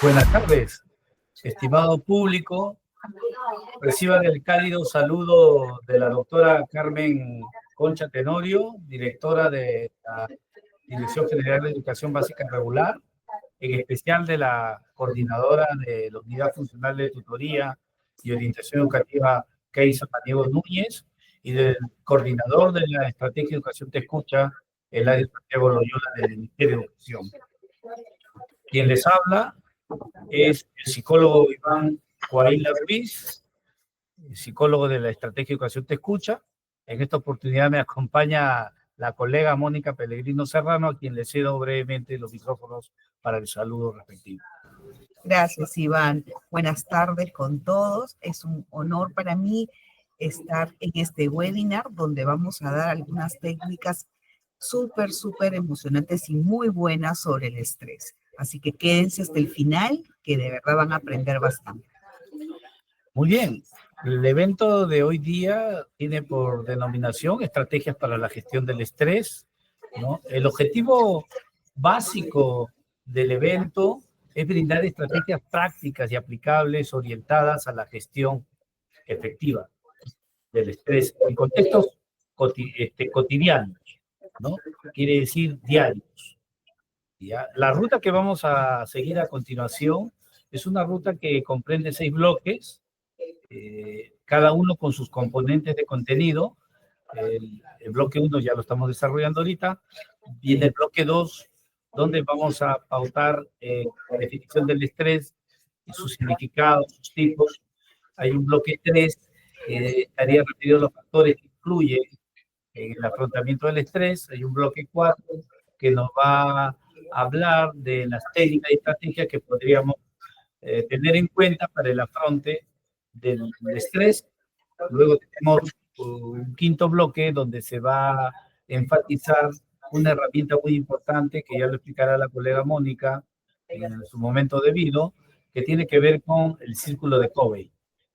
Buenas tardes, estimado público. Reciban el cálido saludo de la doctora Carmen Concha Tenorio, directora de la Dirección General de Educación Básica Regular, en especial de la coordinadora de la Unidad Funcional de Tutoría y Orientación Educativa, Keisa Maniego Núñez, y del coordinador de la Estrategia de Educación Te Escucha, Eladio Santiago Loyola, del Ministerio de Educación. Quien les habla es el psicólogo Iván Coaila Ruiz, psicólogo de la Estrategia de Educación Te Escucha. En esta oportunidad me acompaña la colega Mónica Pellegrino Serrano, a quien le cedo brevemente los micrófonos para el saludo respectivo. Gracias, Iván. Buenas tardes con todos. Es un honor para mí estar en este webinar donde vamos a dar algunas técnicas súper emocionantes y muy buenas sobre el estrés. Así que quédense hasta el final, que de verdad van a aprender bastante. Muy bien. El evento de hoy día tiene por denominación Estrategias para la Gestión del Estrés, ¿no? El objetivo básico del evento es brindar estrategias prácticas y aplicables orientadas a la gestión efectiva del estrés en contextos cotidianos, ¿no? Quiere decir diarios. ¿Ya? La ruta que vamos a seguir a continuación es una ruta que comprende 6 bloques, cada uno con sus componentes de contenido. El bloque 1 ya lo estamos desarrollando ahorita. Viene el bloque 2, donde vamos a pautar la definición del estrés, sus significados, sus tipos. Hay un bloque 3 que estaría referido a los factores que influyen en el afrontamiento del estrés. Hay un bloque 4 que nos va a hablar de las técnicas y estrategias que podríamos tener en cuenta para el afronte del estrés. Luego tenemos un quinto bloque donde se va a enfatizar una herramienta muy importante que ya lo explicará la colega Mónica en su momento debido, que tiene que ver con el círculo de Covey,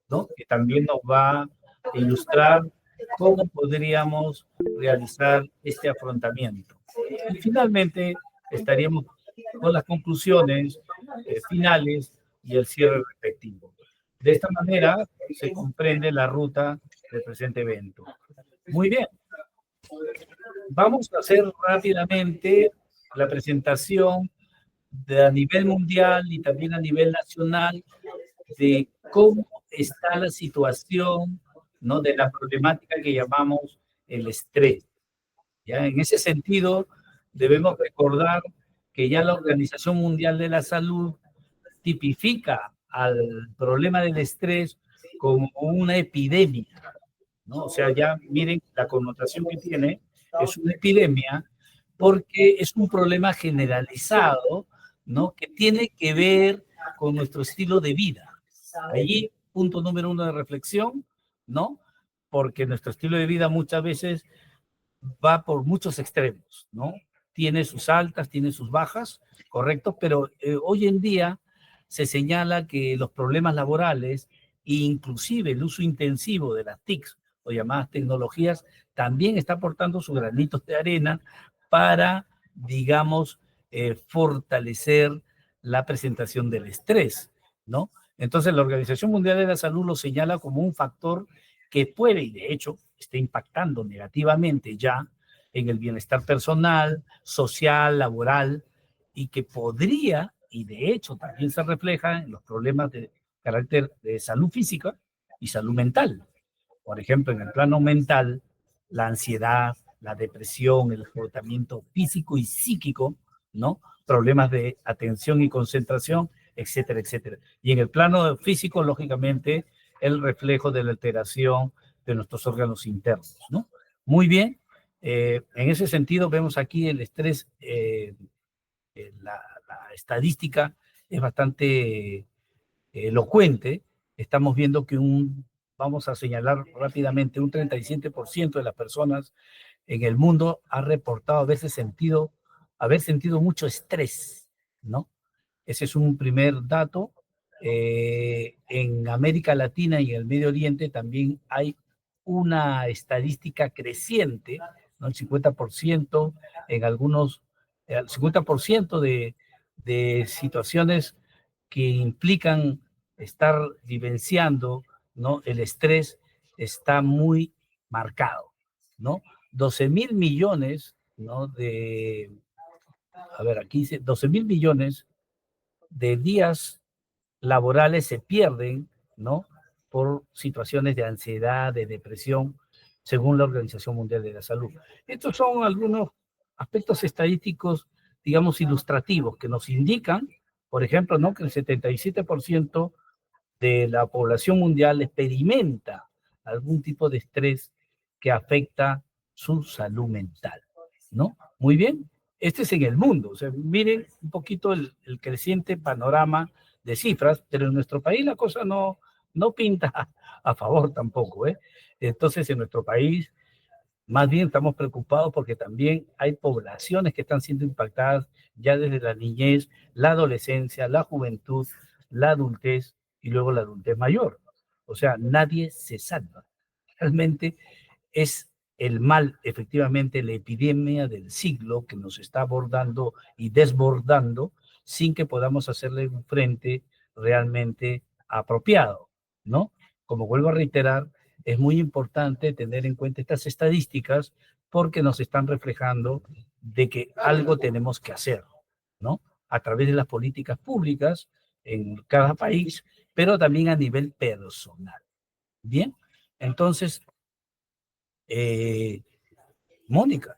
¿no? Que también nos va a ilustrar cómo podríamos realizar este afrontamiento. Y finalmente estaríamos con las conclusiones finales y el cierre respectivo. De esta manera se comprende la ruta del presente evento. Muy bien. Vamos a hacer rápidamente la presentación a nivel mundial y también a nivel nacional de cómo está la situación, ¿no? De la problemática que llamamos el estrés. ¿Ya? En ese sentido, debemos recordar que ya la Organización Mundial de la Salud tipifica al problema del estrés como una epidemia, ¿no? O sea, ya miren la connotación que tiene, es una epidemia porque es un problema generalizado, ¿no? Que tiene que ver con nuestro estilo de vida. Allí, punto número 1 de reflexión, ¿no? Porque nuestro estilo de vida muchas veces va por muchos extremos, ¿no? Tiene sus altas, tiene sus bajas, correcto, pero hoy en día se señala que los problemas laborales e inclusive el uso intensivo de las TICs o llamadas tecnologías también está aportando sus granitos de arena para, digamos, fortalecer la presentación del estrés, ¿no? Entonces la Organización Mundial de la Salud lo señala como un factor que puede, y de hecho está impactando negativamente ya en el bienestar personal, social, laboral, y que podría, y de hecho también se refleja en los problemas de carácter de salud física y salud mental. Por ejemplo, en el plano mental, la ansiedad, la depresión, el agotamiento físico y psíquico, ¿no? Problemas de atención y concentración, etcétera, etcétera. Y en el plano físico, lógicamente, el reflejo de la alteración de nuestros órganos internos, ¿no? Muy bien. En ese sentido, vemos aquí el estrés, la estadística es bastante elocuente. Estamos viendo que vamos a señalar rápidamente, un 37% de las personas en el mundo ha reportado haber sentido mucho estrés, ¿no? Ese es un primer dato. En América Latina y en el Medio Oriente también hay una estadística creciente, ¿no? El 50% en algunos, el 50% de situaciones que implican estar vivenciando, ¿no? El estrés está muy marcado, ¿no? 12.000 millones, ¿no? A ver, aquí dice 12.000 millones de días laborales se pierden, ¿no? Por situaciones de ansiedad, de depresión, según la Organización Mundial de la Salud. Estos son algunos aspectos estadísticos, digamos, ilustrativos que nos indican, por ejemplo, ¿no? Que el 77% de la población mundial experimenta algún tipo de estrés que afecta su salud mental, ¿no? Muy bien, este es en el mundo. O sea, miren un poquito el creciente panorama de cifras, pero en nuestro país la cosa no pinta a favor tampoco, ¿eh? Entonces, en nuestro país, más bien estamos preocupados porque también hay poblaciones que están siendo impactadas ya desde la niñez, la adolescencia, la juventud, la adultez y luego la adultez mayor. O sea, nadie se salva. Realmente es el mal, efectivamente, la epidemia del siglo que nos está abordando y desbordando sin que podamos hacerle un frente realmente apropiado, ¿no? Como vuelvo a reiterar, es muy importante tener en cuenta estas estadísticas porque nos están reflejando de que algo tenemos que hacer, ¿no? A través de las políticas públicas en cada país, pero también a nivel personal. Bien, entonces, Mónica,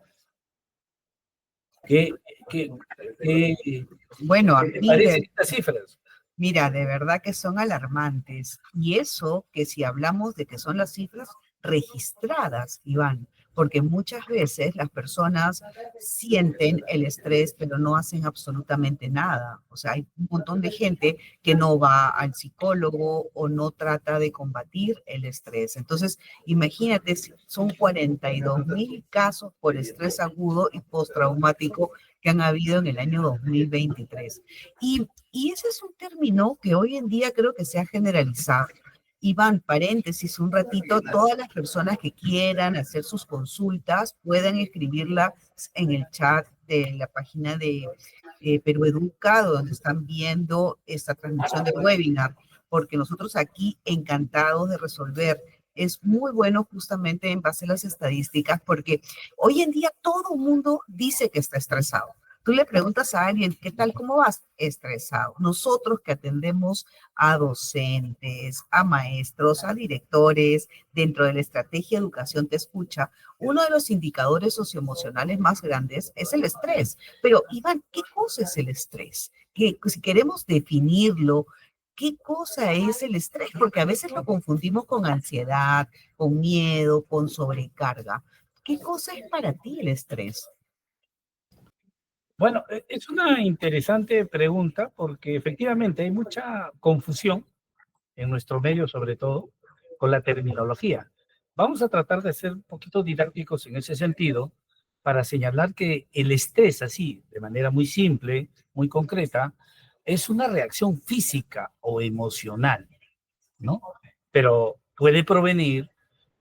¿qué, qué, qué, Bueno, a qué te mí parecen estas cifras? mira, de verdad que son alarmantes. Y eso que si hablamos de que son las cifras registradas, Iván, porque muchas veces las personas sienten el estrés, pero no hacen absolutamente nada. O sea, hay un montón de gente que no va al psicólogo o no trata de combatir el estrés. Entonces, imagínate, son 42.000 casos por estrés agudo y postraumático que han habido en el año 2023. Y ese es un término que hoy en día creo que se ha generalizado. Iván, paréntesis, un ratito, todas las personas que quieran hacer sus consultas pueden escribirlas en el chat de la página de Perú Educa, donde están viendo esta transmisión del webinar, porque nosotros aquí encantados de resolver. Es muy bueno justamente en base a las estadísticas, porque hoy en día todo el mundo dice que está estresado. Tú le preguntas a alguien, ¿qué tal, cómo vas? Estresado. Nosotros que atendemos a docentes, a maestros, a directores, dentro de la estrategia de educación te escucha, uno de los indicadores socioemocionales más grandes es el estrés. Pero, Iván, ¿qué cosa es el estrés? Que si queremos definirlo, ¿qué cosa es el estrés? Porque a veces lo confundimos con ansiedad, con miedo, con sobrecarga. ¿Qué cosa es para ti el estrés? Bueno, es una interesante pregunta porque efectivamente hay mucha confusión en nuestro medio, sobre todo, con la terminología. Vamos a tratar de ser un poquito didácticos en ese sentido para señalar que el estrés, así, de manera muy simple, muy concreta, es una reacción física o emocional, ¿no? Pero puede provenir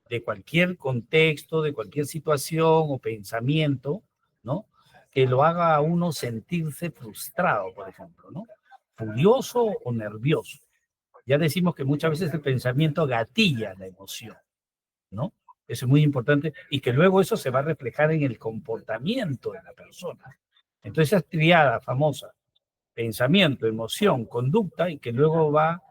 de cualquier contexto, de cualquier situación o pensamiento, ¿no? Que lo haga a uno sentirse frustrado, por ejemplo, ¿no? Furioso o nervioso. Ya decimos que muchas veces el pensamiento gatilla la emoción, ¿no? Eso es muy importante y que luego eso se va a reflejar en el comportamiento de la persona. Entonces, esa triada famosa, pensamiento, emoción, conducta, y que luego va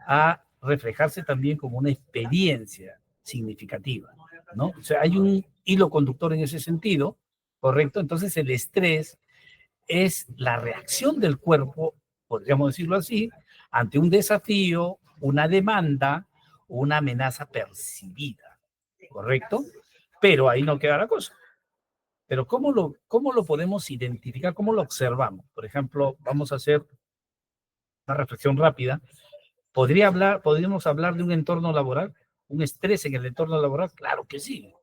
a reflejarse también como una experiencia significativa, ¿no? O sea, hay un hilo conductor en ese sentido, ¿correcto? Entonces, el estrés es la reacción del cuerpo, podríamos decirlo así, ante un desafío, una demanda, una amenaza percibida, ¿correcto? Pero ahí no queda la cosa. Pero cómo lo podemos identificar? ¿Cómo lo observamos? Por ejemplo, vamos a hacer una reflexión rápida. ¿Podríamos hablar de un entorno laboral? ¿Un estrés en el entorno laboral? Claro que sí.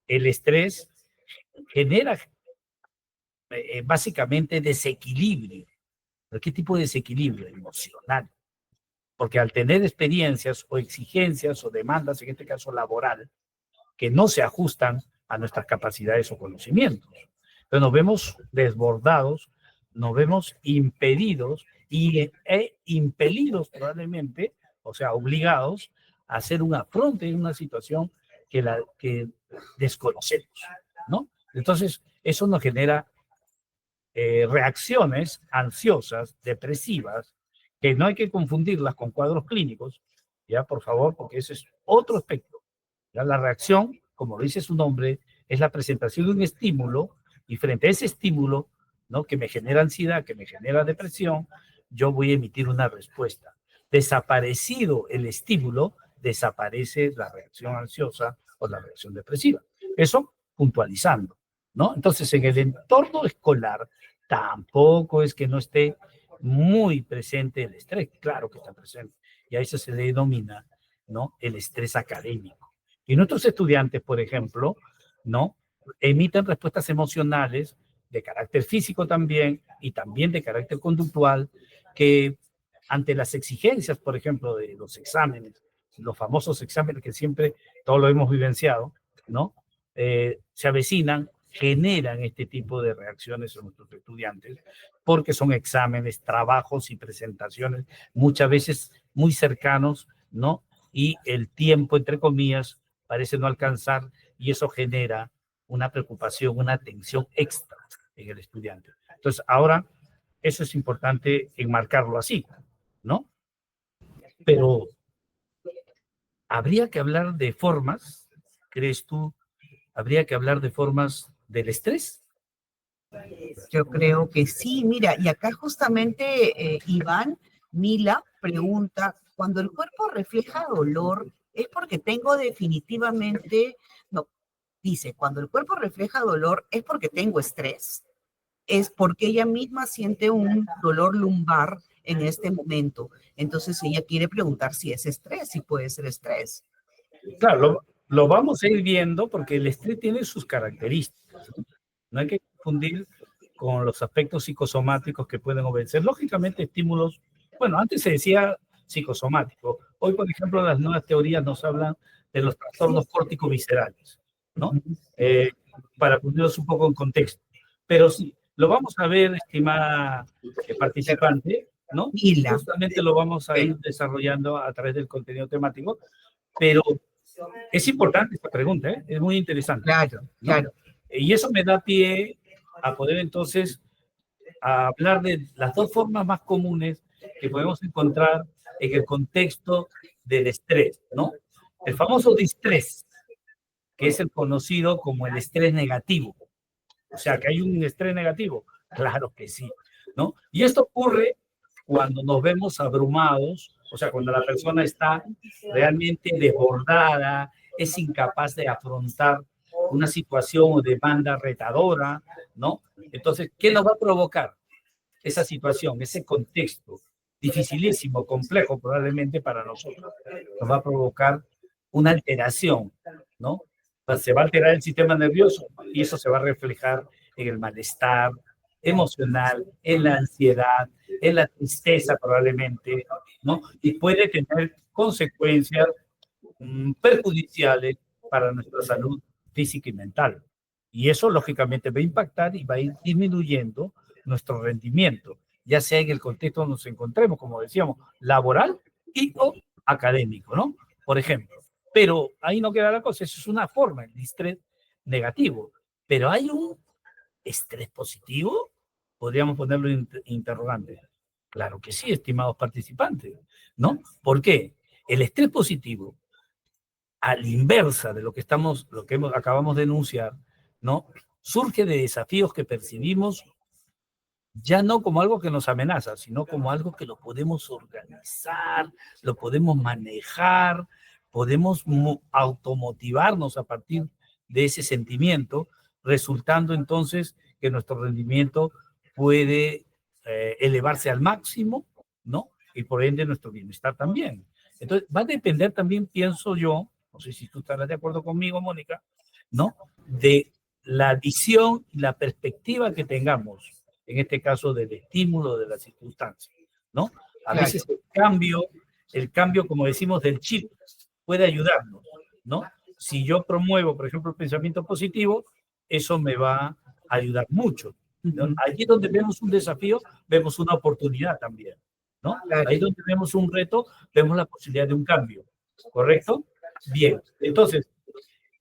El estrés genera básicamente desequilibrio. ¿Pero qué tipo de desequilibrio? Emocional. Porque al tener experiencias o exigencias o demandas, en este caso laboral, que no se ajustan a nuestras capacidades o conocimientos. Entonces nos vemos desbordados, nos vemos impedidos e impelidos probablemente, o sea, obligados a hacer un afronte en una situación que desconocemos, ¿no? Entonces, eso nos genera reacciones ansiosas, depresivas, que no hay que confundirlas con cuadros clínicos, ya, por favor, porque ese es otro aspecto. Ya, la reacción, como lo dice su nombre, es la presentación de un estímulo y frente a ese estímulo, ¿no? Que me genera ansiedad, que me genera depresión, yo voy a emitir una respuesta. Desaparecido el estímulo, desaparece la reacción ansiosa o la reacción depresiva. Eso puntualizando, ¿no? Entonces, en el entorno escolar tampoco es que no esté muy presente el estrés, claro que está presente, y a eso se le denomina, ¿no? El estrés académico. Y nuestros estudiantes, por ejemplo, ¿no? Emiten respuestas emocionales de carácter físico también y también de carácter conductual que ante las exigencias, por ejemplo, de los exámenes, los famosos exámenes que siempre todos lo hemos vivenciado, ¿no? Se avecinan, generan este tipo de reacciones en nuestros estudiantes porque son exámenes, trabajos y presentaciones muchas veces muy cercanos, ¿no? Y el tiempo, entre comillas, parece no alcanzar y eso genera una preocupación, una tensión extra en el estudiante. Entonces, ahora, eso es importante enmarcarlo así, ¿no? Pero, ¿habría que hablar de formas, crees tú, habría que hablar de formas del estrés? Yo creo que sí, mira, y acá justamente Iván Mila pregunta, cuando el cuerpo refleja dolor, ¿es porque tengo definitivamente, no, dice, cuando el cuerpo refleja dolor, ¿es porque tengo estrés? Es porque ella misma siente un dolor lumbar en este momento. Entonces ella quiere preguntar si es estrés, si puede ser estrés. Claro, lo vamos a ir viendo porque el estrés tiene sus características. No hay que confundir con los aspectos psicosomáticos que pueden obedecer. Lógicamente, estímulos, bueno, antes se decía psicosomático. Hoy, por ejemplo, las nuevas teorías nos hablan de los trastornos córtico-viscerales, ¿no? Para ponerlos un poco en contexto. Pero sí, lo vamos a ver, estimada participante, ¿no? Mila. Justamente lo vamos a ir desarrollando a través del contenido temático, pero es importante esta pregunta, ¿eh? Es muy interesante. Claro, ¿no? claro. Y eso me da pie a poder entonces a hablar de las dos formas más comunes que podemos encontrar en el contexto del estrés, ¿no? El famoso distrés, que es el conocido como el estrés negativo. O sea, que hay un estrés negativo. Claro que sí, ¿no? Y esto ocurre cuando nos vemos abrumados, o sea, cuando la persona está realmente desbordada, es incapaz de afrontar una situación o demanda retadora, ¿no? Entonces, ¿qué nos va a provocar esa situación, ese contexto dificilísimo, complejo probablemente para nosotros? Nos va a provocar una alteración, ¿no? Se va a alterar el sistema nervioso y eso se va a reflejar en el malestar emocional, en la ansiedad, en la tristeza probablemente, ¿no? Y puede tener consecuencias perjudiciales para nuestra salud física y mental. Y eso, lógicamente, va a impactar y va a ir disminuyendo nuestro rendimiento, ya sea en el contexto donde nos encontremos, como decíamos, laboral y o académico, ¿no? Por ejemplo. Pero ahí no queda la cosa, eso es una forma, el estrés negativo. Pero hay un estrés positivo, podríamos ponerlo interrogante. Claro que sí, estimados participantes, ¿no? ¿Por qué? El estrés positivo, a la inversa de lo que acabamos de enunciar, ¿no? Surge de desafíos que percibimos ya no como algo que nos amenaza, sino como algo que lo podemos organizar, lo podemos manejar, podemos automotivarnos a partir de ese sentimiento, resultando entonces que nuestro rendimiento puede elevarse al máximo, ¿no? Y por ende nuestro bienestar también. Entonces, va a depender también, pienso yo, no sé si tú estarás de acuerdo conmigo, Mónica, ¿no? De la visión y la perspectiva que tengamos, en este caso del estímulo de las circunstancias, ¿no? A veces el cambio, como decimos, del chip puede ayudarnos, ¿no? Si yo promuevo, por ejemplo, el pensamiento positivo, eso me va a ayudar mucho, ¿no? Allí donde vemos un desafío, vemos una oportunidad también, ¿no? Claro. Ahí donde vemos un reto, vemos la posibilidad de un cambio, ¿correcto? Bien, entonces,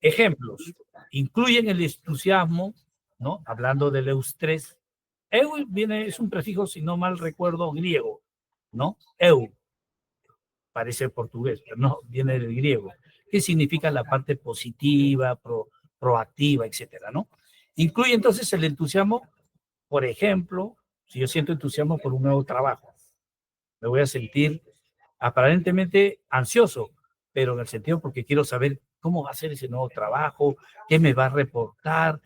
ejemplos, incluyen el entusiasmo, ¿no? Hablando del eustrés. Eu viene, es un prefijo, si no mal recuerdo, griego, ¿no? Eu, parece portugués, pero no, viene del griego, que significa la parte positiva, proactiva, etcétera, ¿no? Incluye entonces el entusiasmo, por ejemplo, si yo siento entusiasmo por un nuevo trabajo, me voy a sentir aparentemente ansioso, pero en el sentido porque quiero saber cómo va a ser ese nuevo trabajo, qué me va a reportar,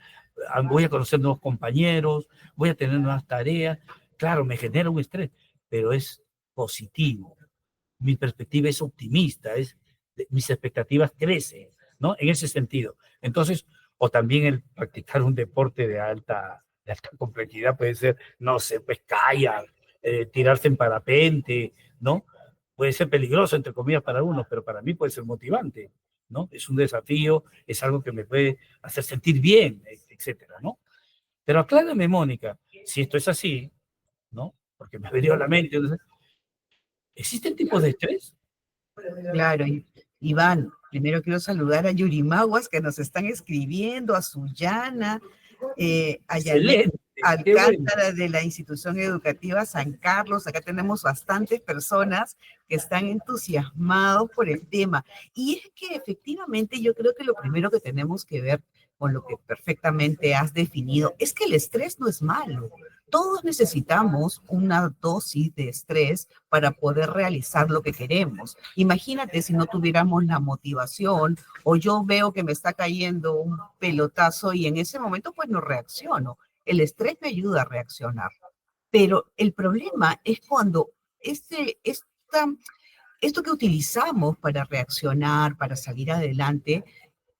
voy a conocer nuevos compañeros, voy a tener nuevas tareas. Claro, me genera un estrés, pero es positivo. Mi perspectiva es optimista, mis expectativas crecen, ¿no? En ese sentido. Entonces, o también el practicar un deporte de alta complejidad puede ser, no sé, pues kayak, tirarse en parapente, ¿no? Puede ser peligroso, entre comillas, para uno, pero para mí puede ser motivante, ¿no? Es un desafío, es algo que me puede hacer sentir bien, etcétera, ¿no? Pero aclárame, Mónica, si esto es así, ¿no? Porque me ha venido a la mente, ¿no? ¿Existen tipos de estrés? Claro, Iván, primero quiero saludar a Yurimaguas que nos están escribiendo, a Suyana, a Yanet Excelente, qué bueno. Alcántara de la Institución Educativa San Carlos. Acá tenemos bastantes personas que están entusiasmados por el tema. Y es que efectivamente yo creo que lo primero que tenemos que ver con lo que perfectamente has definido es que el estrés no es malo. Todos necesitamos una dosis de estrés para poder realizar lo que queremos. Imagínate si no tuviéramos la motivación o yo veo que me está cayendo un pelotazo y en ese momento pues no reacciono. El estrés me ayuda a reaccionar. Pero el problema es cuando esto que utilizamos para reaccionar, para salir adelante,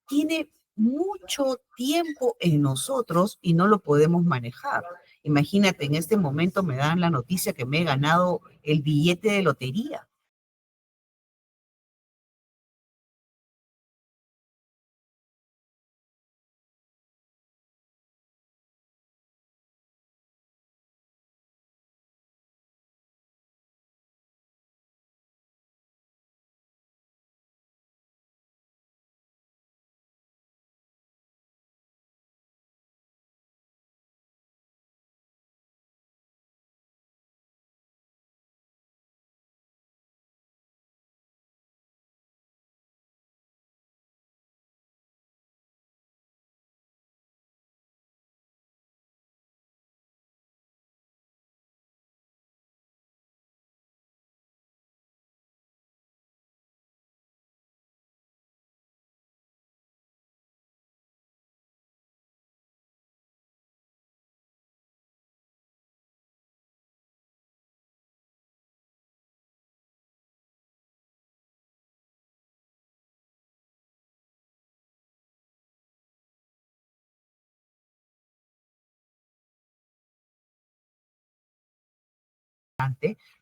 tiene mucho tiempo en nosotros y no lo podemos manejar. Imagínate, en este momento me dan la noticia que me he ganado el billete de lotería.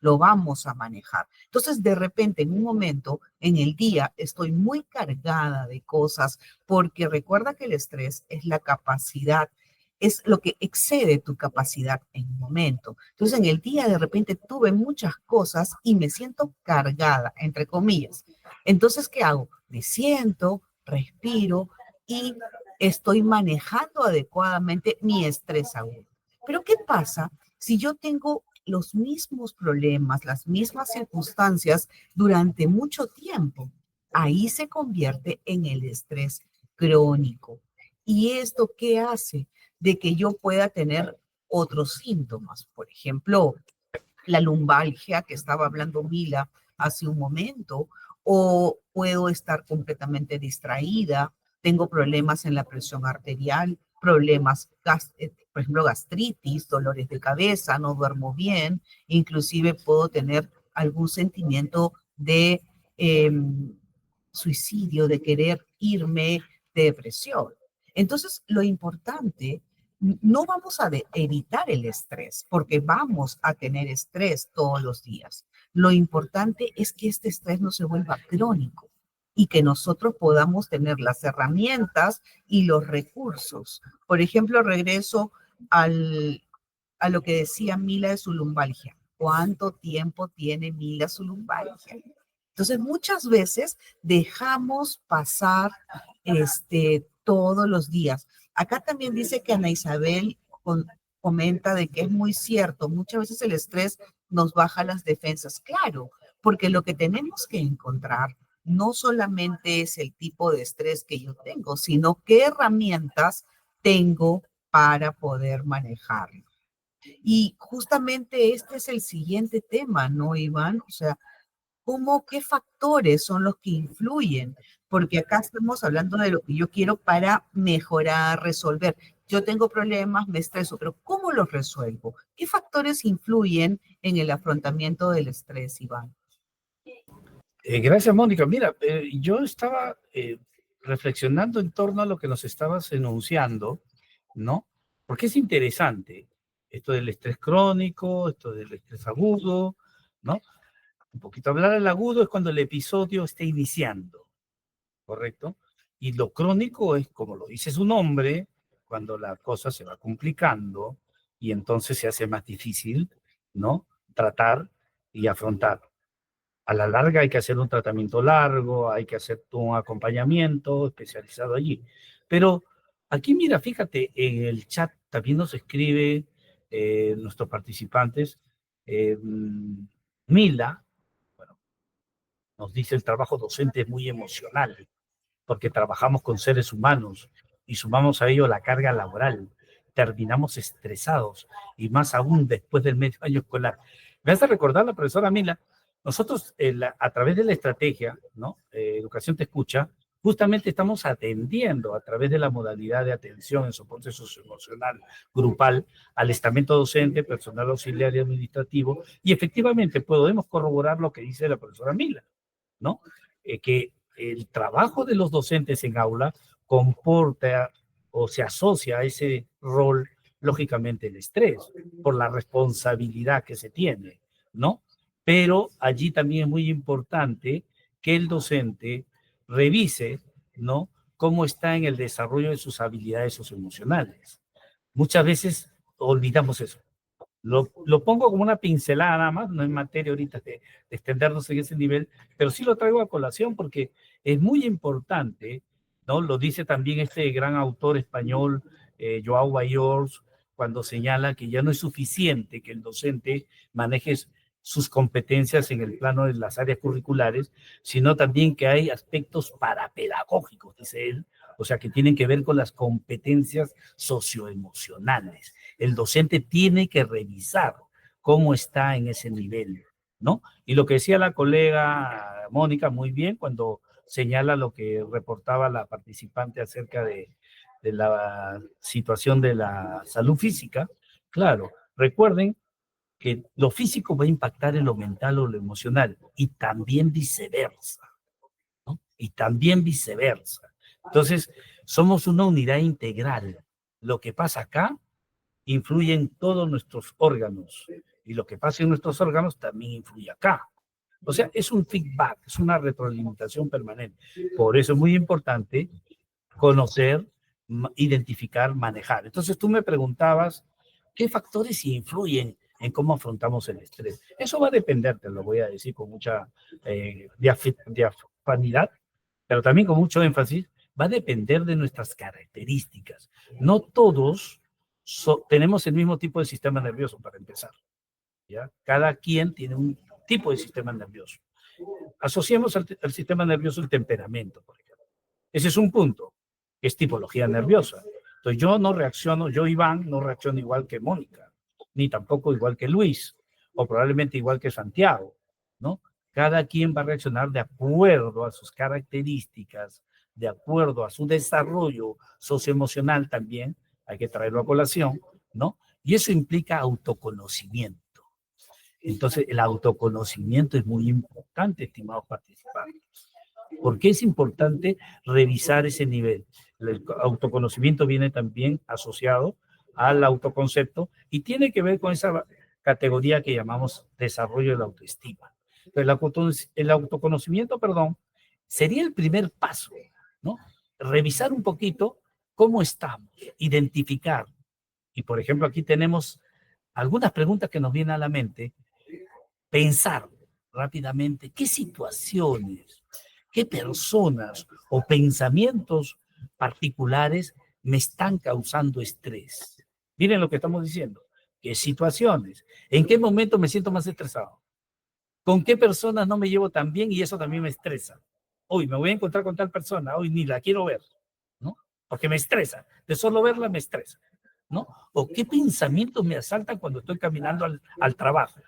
Lo vamos a manejar. Entonces, de repente, en un momento, en el día, estoy muy cargada de cosas, porque recuerda que el estrés es la capacidad, es lo que excede tu capacidad en un momento. Entonces, en el día, de repente, tuve muchas cosas y me siento cargada, entre comillas. Entonces, ¿qué hago? Me siento, respiro y estoy manejando adecuadamente mi estrés aún. Pero, ¿qué pasa si yo tengo los mismos problemas, las mismas circunstancias durante mucho tiempo? Ahí se convierte en el estrés crónico. ¿Y esto qué hace? De que yo pueda tener otros síntomas. Por ejemplo, la lumbalgia que estaba hablando Mila hace un momento, o puedo estar completamente distraída, tengo problemas en la presión arterial, problemas, por ejemplo, gastritis, dolores de cabeza, no duermo bien, inclusive puedo tener algún sentimiento de eh, suicidio, de querer irme, de depresión. Entonces, lo importante, no vamos a evitar el estrés, porque vamos a tener estrés todos los días. Lo importante es que este estrés no se vuelva crónico y que nosotros podamos tener las herramientas y los recursos. Por ejemplo, regreso a lo que decía Mila de su lumbalgia. ¿Cuánto tiempo tiene Mila su lumbalgia? Entonces, muchas veces dejamos pasar todos los días. Acá también dice que Ana Isabel comenta de que es muy cierto, muchas veces el estrés nos baja las defensas. Claro, porque lo que tenemos que encontrar no solamente es el tipo de estrés que yo tengo, sino qué herramientas tengo para poder manejarlo. Y justamente este es el siguiente tema, ¿no, Iván? O sea, qué factores son los que influyen, porque acá estamos hablando de lo que yo quiero para mejorar, resolver. Yo tengo problemas, me estreso, pero ¿cómo los resuelvo? ¿Qué factores influyen en el afrontamiento del estrés, Iván? Gracias, Mónica. Mira, yo estaba reflexionando en torno a lo que nos estabas enunciando, ¿no? Porque es interesante esto del estrés crónico, esto del estrés agudo, ¿no? Un poquito hablar del agudo es cuando el episodio está iniciando, ¿correcto? Y lo crónico es, como lo dice su nombre, cuando la cosa se va complicando y entonces se hace más difícil, ¿no? Tratar y afrontar. A la larga hay que hacer un tratamiento largo, hay que hacer un acompañamiento especializado allí. Pero aquí, mira, fíjate, en el chat también nos escribe nuestros participantes, Mila, bueno, nos dice el trabajo docente es muy emocional, porque trabajamos con seres humanos y sumamos a ello la carga laboral. Terminamos estresados y más aún después del medio año escolar. Me hace recordar la profesora Mila, nosotros a través de la estrategia, ¿no? Educación te escucha, justamente estamos atendiendo a través de la modalidad de atención en soporte socioemocional grupal al estamento docente, personal auxiliar y administrativo, y efectivamente podemos corroborar lo que dice la profesora Mila, ¿no? Que el trabajo de los docentes en aula comporta o se asocia a ese rol, lógicamente, el estrés, por la responsabilidad que se tiene, ¿no? Pero allí también es muy importante que el docente revise, ¿no? Cómo está en el desarrollo de sus habilidades socioemocionales. Muchas veces olvidamos eso. Lo pongo como una pincelada nada más, no es materia ahorita de extendernos en ese nivel, pero sí lo traigo a colación porque es muy importante, ¿no? Lo dice también este gran autor español, Joao Bayors, cuando señala que ya no es suficiente que el docente maneje sus competencias en el plano de las áreas curriculares, sino también que hay aspectos parapedagógicos, dice él, o sea, que tienen que ver con las competencias socioemocionales. El docente tiene que revisar cómo está en ese nivel, ¿no? Y lo que decía la colega Mónica muy bien cuando señala lo que reportaba la participante acerca de la situación de la salud física, claro, recuerden que lo físico va a impactar en lo mental o lo emocional y también viceversa, ¿no? Y también viceversa. Entonces, somos una unidad integral. Lo que pasa acá influye en todos nuestros órganos y lo que pasa en nuestros órganos también influye acá. O sea, es un feedback, es una retroalimentación permanente. Por eso es muy importante conocer, identificar, manejar. Entonces tú me preguntabas, ¿qué factores influyen en cómo afrontamos el estrés? Eso va a depender, te lo voy a decir con mucha diafanidad, pero también con mucho énfasis, va a depender de nuestras características. No todos tenemos el mismo tipo de sistema nervioso, para empezar. ¿Ya? Cada quien tiene un tipo de sistema nervioso. Asociamos al sistema nervioso el temperamento, por ejemplo. Ese es un punto, que es tipología nerviosa. Entonces yo no reacciono, yo Iván no reacciono igual que Mónica, ni tampoco igual que Luis, o probablemente igual que Santiago, ¿no? Cada quien va a reaccionar de acuerdo a sus características, de acuerdo a su desarrollo socioemocional también, hay que traerlo a colación, ¿no? Y eso implica autoconocimiento. Entonces, el autoconocimiento es muy importante, estimados participantes. ¿Por qué es importante revisar ese nivel? El autoconocimiento viene también asociado al autoconcepto y tiene que ver con esa categoría que llamamos desarrollo de la autoestima. Entonces, el autoconocimiento, perdón, sería el primer paso, ¿no? Revisar un poquito cómo estamos, identificar. Y por ejemplo, aquí tenemos algunas preguntas que nos vienen a la mente, pensar rápidamente qué situaciones, qué personas o pensamientos particulares me están causando estrés. Miren lo que estamos diciendo. ¿Qué situaciones? ¿En qué momento me siento más estresado? ¿Con qué personas no me llevo tan bien y eso también me estresa? Hoy me voy a encontrar con tal persona, hoy ni la quiero ver, ¿no? Porque me estresa. De solo verla me estresa, ¿no? ¿O qué pensamientos me asaltan cuando estoy caminando al trabajo?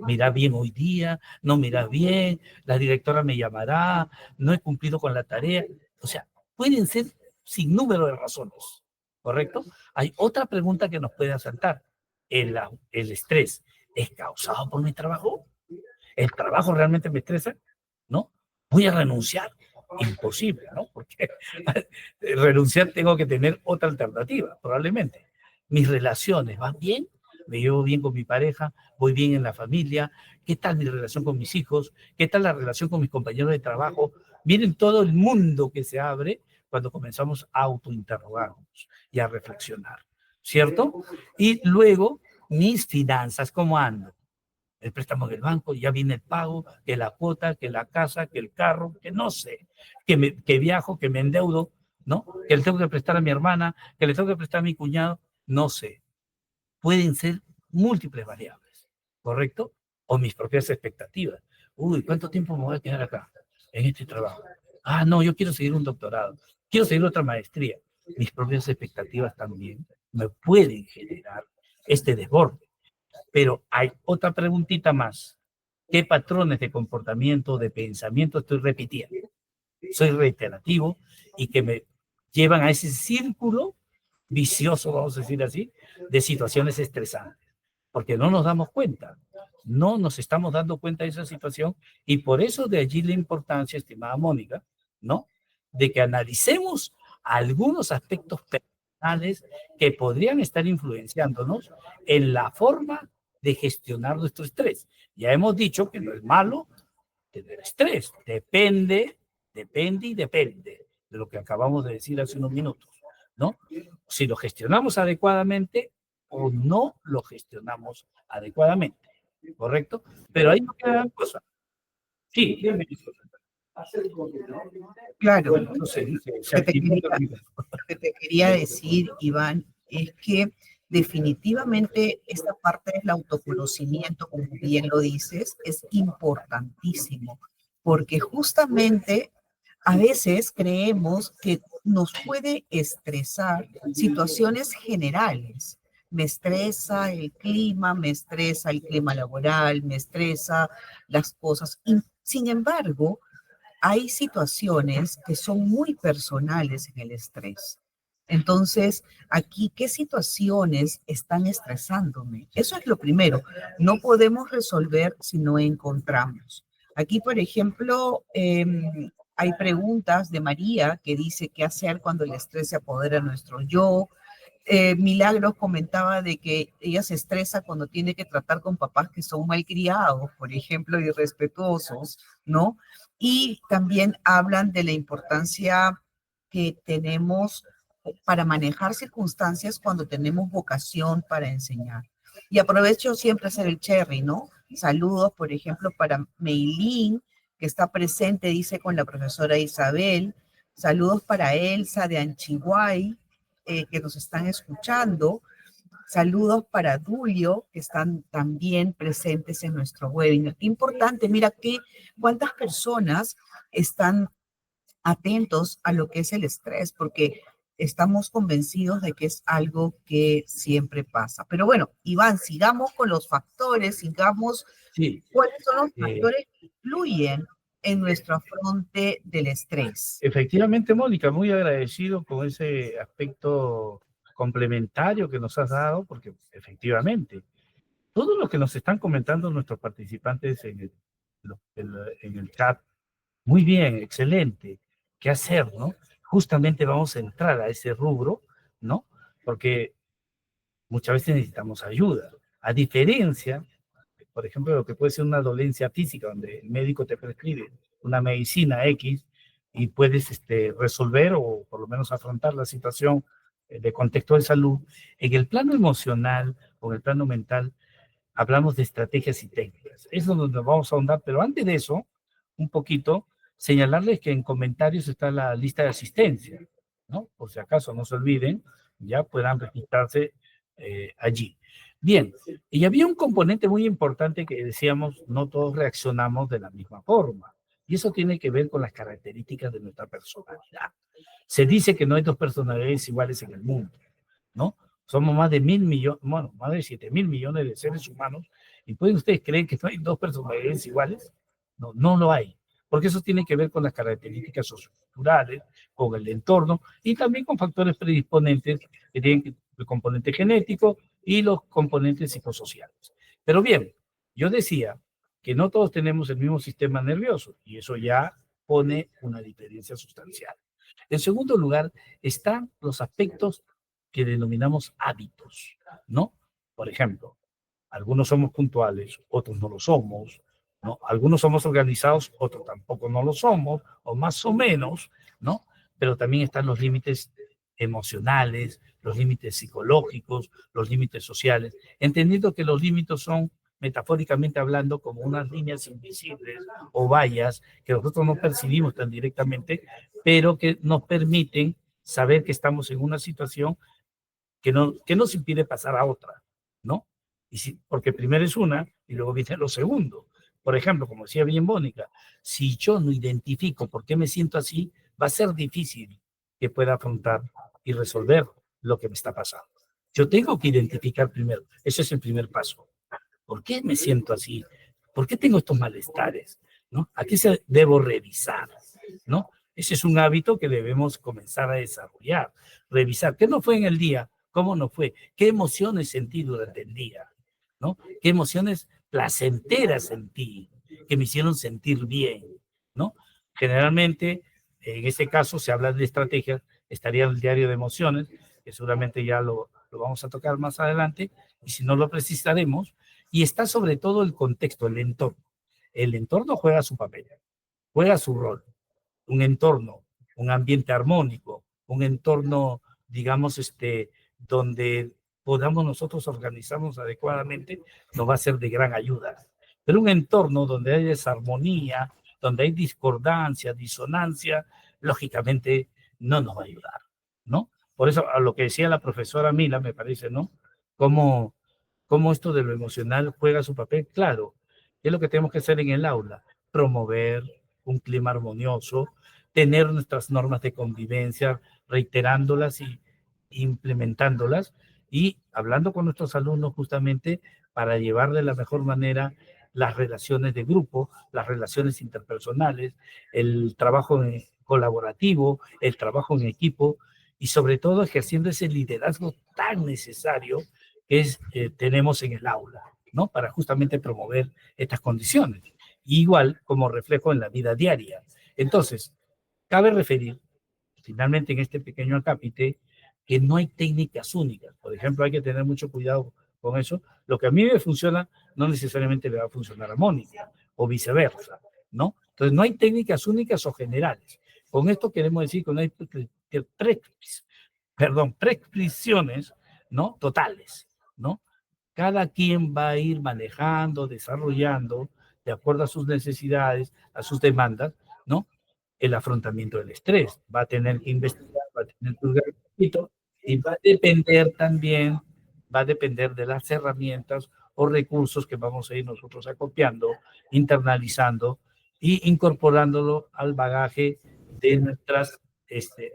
¿Mira bien hoy día? ¿No mira bien? ¿La directora me llamará? ¿No he cumplido con la tarea? O sea, pueden ser sin número de razones, ¿correcto? Hay otra pregunta que nos puede asaltar. ¿El estrés es causado por mi trabajo? ¿El trabajo realmente me estresa? ¿No? ¿Voy a renunciar? Imposible, ¿no? Porque renunciar tengo que tener otra alternativa, probablemente. Mis relaciones van bien, me llevo bien con mi pareja, voy bien en la familia, ¿qué tal mi relación con mis hijos? ¿Qué tal la relación con mis compañeros de trabajo? Miren todo el mundo que se abre cuando comenzamos a autointerrogarnos y a reflexionar, ¿cierto? Y luego, mis finanzas, ¿cómo ando? El préstamo del banco, ya viene el pago, que la cuota, que la casa, que el carro, que no sé, que viajo, que me endeudo, ¿no? Que le tengo que prestar a mi hermana, que le tengo que prestar a mi cuñado, no sé. Pueden ser múltiples variables, ¿correcto? O mis propias expectativas. Uy, ¿cuánto tiempo me voy a quedar acá en este trabajo? Ah, no, yo quiero seguir un doctorado, quiero seguir otra maestría. Mis propias expectativas también me pueden generar este desborde. Pero hay otra preguntita más. ¿Qué patrones de comportamiento, de pensamiento estoy repitiendo? Soy reiterativo y que me llevan a ese círculo vicioso, vamos a decir así, de situaciones estresantes. Porque no nos damos cuenta, no nos estamos dando cuenta de esa situación y por eso de allí la importancia, estimada Mónica, ¿no? De que analicemos algunos aspectos personales que podrían estar influenciándonos en la forma de gestionar nuestro estrés. Ya hemos dicho que no es malo tener estrés, depende y depende de lo que acabamos de decir hace unos minutos, ¿no? Si lo gestionamos adecuadamente o no lo gestionamos adecuadamente, ¿correcto? Pero ahí no quedan cosas. Sí, dime. Claro, Bueno, no sé, se que te activó quería, que te quería decir, Iván, es que definitivamente esta parte del autoconocimiento, como bien lo dices, es importantísimo, porque justamente a veces creemos que nos puede estresar situaciones generales. Me estresa el clima laboral, me estresa las cosas. Y, sin embargo, hay situaciones que son muy personales en el estrés. Entonces, aquí, ¿qué situaciones están estresándome? Eso es lo primero. No podemos resolver si no encontramos. Aquí, por ejemplo, hay preguntas de María que dice qué hacer cuando el estrés se apodera de nuestro yo. Milagros comentaba de que ella se estresa cuando tiene que tratar con papás que son malcriados, por ejemplo, irrespetuosos, ¿no? Y también hablan de la importancia que tenemos para manejar circunstancias cuando tenemos vocación para enseñar. Y aprovecho siempre hacer el cherry, ¿no? Saludos, por ejemplo, para Meilín, que está presente, dice, con la profesora Isabel. Saludos para Elsa de Anchihuay, que nos están escuchando. Saludos para Dulio, que están también presentes en nuestro webinar. Qué importante, mira cuántas personas están atentos a lo que es el estrés, porque estamos convencidos de que es algo que siempre pasa. Pero bueno, Iván, sigamos con los factores, sigamos sí, cuáles son los factores que influyen en nuestro afronte del estrés. efectivamente, Mónica, muy agradecido con ese aspecto complementario que nos has dado, porque efectivamente, todo lo que nos están comentando nuestros participantes en el chat, muy bien, excelente, ¿qué hacer, no? Justamente vamos a entrar a ese rubro, ¿no? Porque muchas veces necesitamos ayuda. A diferencia, por ejemplo, de lo que puede ser una dolencia física, donde el médico te prescribe una medicina X y puedes resolver o por lo menos afrontar la situación de contexto de salud, en el plano emocional o en el plano mental, hablamos de estrategias y técnicas. Eso es donde vamos a ahondar, pero antes de eso, un poquito, señalarles que en comentarios está la lista de asistencia, ¿no? Por si acaso no se olviden, ya puedan registrarse allí. Bien, y había un componente muy importante que decíamos, no todos reaccionamos de la misma forma. Y eso tiene que ver con las características de nuestra personalidad. Se dice que no hay dos personalidades iguales en el mundo, ¿no? Somos más de 1.000 millones, bueno, más de 7.000 millones de seres humanos. ¿Y pueden ustedes creer que no hay dos personalidades iguales? No, no lo hay. Porque eso tiene que ver con las características socioculturales, con el entorno y también con factores predisponentes que tienen el componente genético y los componentes psicosociales. Pero bien, yo decía que no todos tenemos el mismo sistema nervioso y eso ya pone una diferencia sustancial. En segundo lugar, están los aspectos que denominamos hábitos, ¿no? Por ejemplo, algunos somos puntuales, otros no lo somos, ¿no? Algunos somos organizados, otros tampoco no lo somos, o más o menos, ¿no? Pero también están los límites emocionales, los límites psicológicos, los límites sociales, entendiendo que los límites son, metafóricamente hablando, como unas líneas invisibles o vallas que nosotros no percibimos tan directamente, pero que nos permiten saber que estamos en una situación que nos impide pasar a otra, ¿no? Y si, porque primero es una y luego viene lo segundo. Por ejemplo, como decía bien Mónica, si yo no identifico por qué me siento así, va a ser difícil que pueda afrontar y resolver lo que me está pasando. Yo tengo que identificar primero, ese es el primer paso. ¿Por qué me siento así? ¿Por qué tengo estos malestares? ¿No? ¿A qué se debo revisar? ¿No? Ese es un hábito que debemos comenzar a desarrollar. Revisar qué no fue en el día, cómo no fue, qué emociones sentí durante el día, ¿no? Qué emociones placenteras sentí, que me hicieron sentir bien, ¿no? Generalmente, en ese caso, se habla de estrategias, estaría el diario de emociones, que seguramente ya lo vamos a tocar más adelante, y si no lo precisaremos, y está sobre todo el contexto, el entorno. El entorno juega su papel, juega su rol. Un entorno, un ambiente armónico, un entorno, digamos, donde podamos nosotros organizarnos adecuadamente, nos va a ser de gran ayuda. Pero un entorno donde hay desarmonía, donde hay discordancia, disonancia, lógicamente no nos va a ayudar, ¿no? Por eso, a lo que decía la profesora Mila, me parece, ¿no? Cómo, cómo esto de lo emocional juega su papel, claro. ¿Qué es lo que tenemos que hacer en el aula? Promover un clima armonioso, tener nuestras normas de convivencia, reiterándolas y implementándolas y hablando con nuestros alumnos justamente para llevar de la mejor manera las relaciones de grupo, las relaciones interpersonales, el trabajo colaborativo, el trabajo en equipo y sobre todo ejerciendo ese liderazgo tan necesario que tenemos en el aula, ¿no? Para justamente promover estas condiciones. Igual como reflejo en la vida diaria. Entonces, cabe referir, finalmente en este pequeño acápite, que no hay técnicas únicas. Por ejemplo, hay que tener mucho cuidado con eso. Lo que a mí me funciona no necesariamente le va a funcionar a Mónica, o viceversa, ¿no? Entonces, no hay técnicas únicas o generales. Con esto queremos decir que no hay prescripciones, ¿no? Totales, ¿no? Cada quien va a ir manejando, desarrollando, de acuerdo a sus necesidades, a sus demandas, ¿no? El afrontamiento del estrés. Va a tener que investigar, va a tener que juzgar un poquito, y va a depender de las herramientas o recursos que vamos a ir nosotros acopiando, internalizando y incorporándolo al bagaje de nuestras